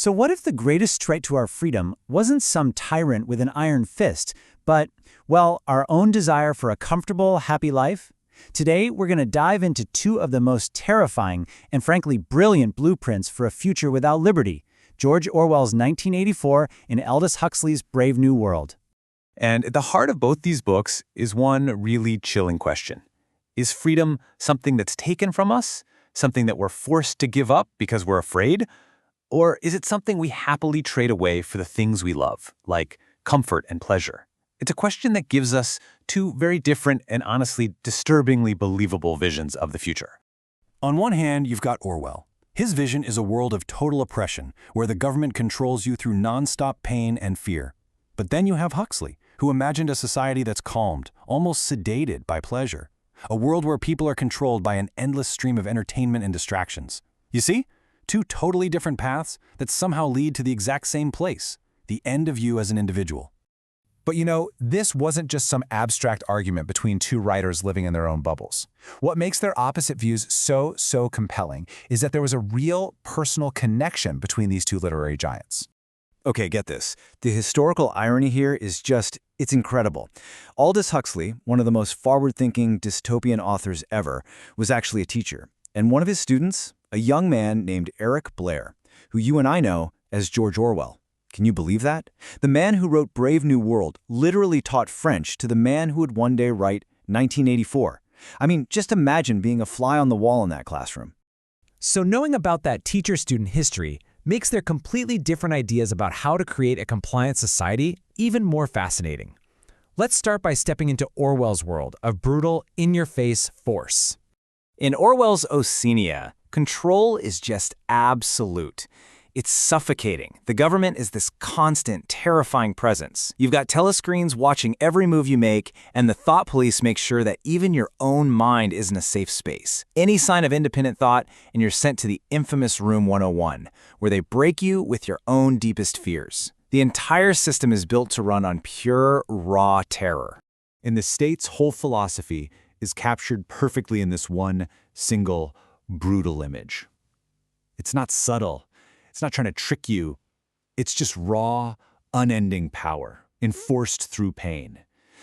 So what if the greatest threat to our freedom wasn't some tyrant with an iron fist, but, well, our own desire for a comfortable, happy life? Today, we're going to dive into two of the most terrifying and frankly brilliant blueprints for a future without liberty, George Orwell's 1984 and Aldous Huxley's Brave New World. And at the heart of both these books is one really chilling question. Is freedom something that's taken from us? Something that we're forced to give up because we're afraid? Or is it something we happily trade away for the things we love, like comfort and pleasure? It's a question that gives us two very different and honestly disturbingly believable visions of the future. On one hand, you've got Orwell. His vision is a world of total oppression, where the government controls you through nonstop pain and fear. But then you have Huxley, who imagined a society that's calmed, almost sedated by pleasure. A world where people are controlled by an endless stream of entertainment and distractions. You see? Two totally different paths that somehow lead to the exact same place, the end of you as an individual. But you know, this wasn't just some abstract argument between two writers living in their own bubbles. What makes their opposite views so compelling is that there was a real personal connection between these two literary giants. Okay, get this. The historical irony here is it's incredible. Aldous Huxley, one of the most forward-thinking dystopian authors ever, was actually a teacher. And one of his students, a young man named Eric Blair, who you and I know as George Orwell. Can you believe that? The man who wrote Brave New World literally taught French to the man who would one day write 1984. I mean, just imagine being a fly on the wall in that classroom. So knowing about that teacher-student history makes their completely different ideas about how to create a compliant society even more fascinating. Let's start by stepping into Orwell's world of brutal, in-your-face force. In Orwell's Oceania, control is just absolute. It's suffocating. The government is this constant, terrifying presence. You've got telescreens watching every move you make, and the thought police make sure that even your own mind isn't a safe space. Any sign of independent thought, and you're sent to the infamous Room 101, where they break you with your own deepest fears. The entire system is built to run on pure, raw terror. And the state's whole philosophy is captured perfectly in this one single, brutal image. It's not subtle. It's not trying to trick you. It's just raw, unending power, enforced through pain.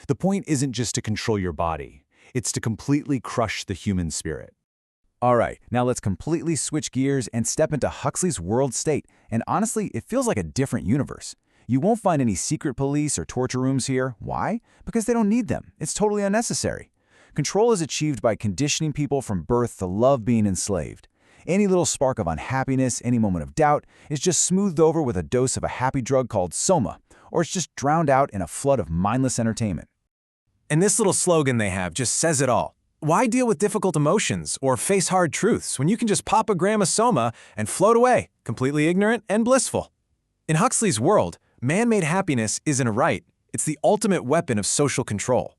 The point isn't just to control your body. It's to completely crush the human spirit. All right, now let's completely switch gears and step into Huxley's world state. And honestly, it feels like a different universe. You won't find any secret police or torture rooms here. Why? Because they don't need them. It's totally unnecessary. Control is achieved by conditioning people from birth to love being enslaved. Any little spark of unhappiness, any moment of doubt, is just smoothed over with a dose of a happy drug called soma, or it's just drowned out in a flood of mindless entertainment. And this little slogan they have just says it all. Why deal with difficult emotions or face hard truths when you can just pop a gram of soma and float away, completely ignorant and blissful? In Huxley's world, man-made happiness isn't a right. It's the ultimate weapon of social control.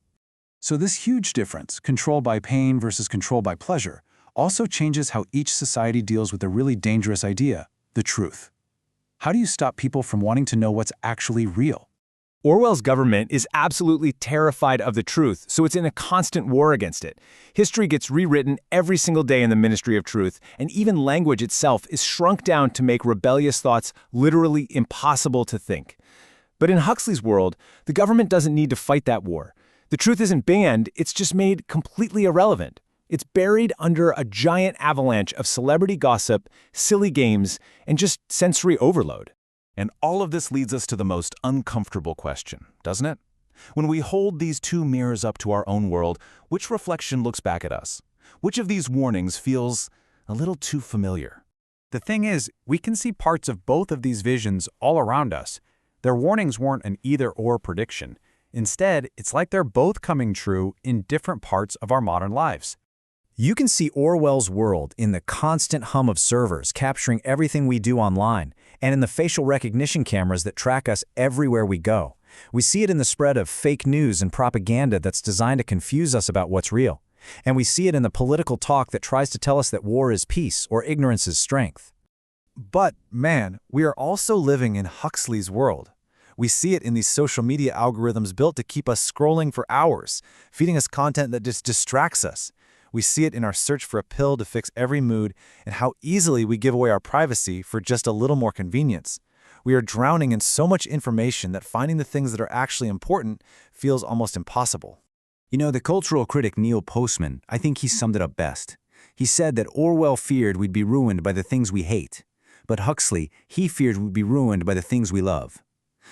So this huge difference, control by pain versus control by pleasure, also changes how each society deals with a really dangerous idea, the truth. How do you stop people from wanting to know what's actually real? Orwell's government is absolutely terrified of the truth, so it's in a constant war against it. History gets rewritten every single day in the Ministry of Truth, and even language itself is shrunk down to make rebellious thoughts literally impossible to think. But in Huxley's world, the government doesn't need to fight that war. The truth isn't banned, it's just made completely irrelevant. It's buried under a giant avalanche of celebrity gossip, silly games, and just sensory overload. And all of this leads us to the most uncomfortable question, doesn't it? When we hold these two mirrors up to our own world, which reflection looks back at us? Which of these warnings feels a little too familiar? The thing is, we can see parts of both of these visions all around us. Their warnings weren't an either-or prediction. Instead, it's like they're both coming true in different parts of our modern lives. You can see Orwell's world in the constant hum of servers capturing everything we do online, and in the facial recognition cameras that track us everywhere we go. We see it in the spread of fake news and propaganda that's designed to confuse us about what's real. And we see it in the political talk that tries to tell us that war is peace or ignorance is strength. But, man, we are also living in Huxley's world. We see it in these social media algorithms built to keep us scrolling for hours, feeding us content that just distracts us. We see it in our search for a pill to fix every mood and how easily we give away our privacy for just a little more convenience. We are drowning in so much information that finding the things that are actually important feels almost impossible. You know, the cultural critic Neil Postman, I think he summed it up best. He said that Orwell feared we'd be ruined by the things we hate, but Huxley, he feared we'd be ruined by the things we love.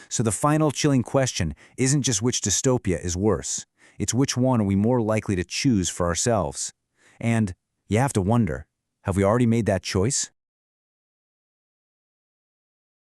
So the final chilling question isn't just which dystopia is worse, it's which one are we more likely to choose for ourselves. And you have to wonder, have we already made that choice?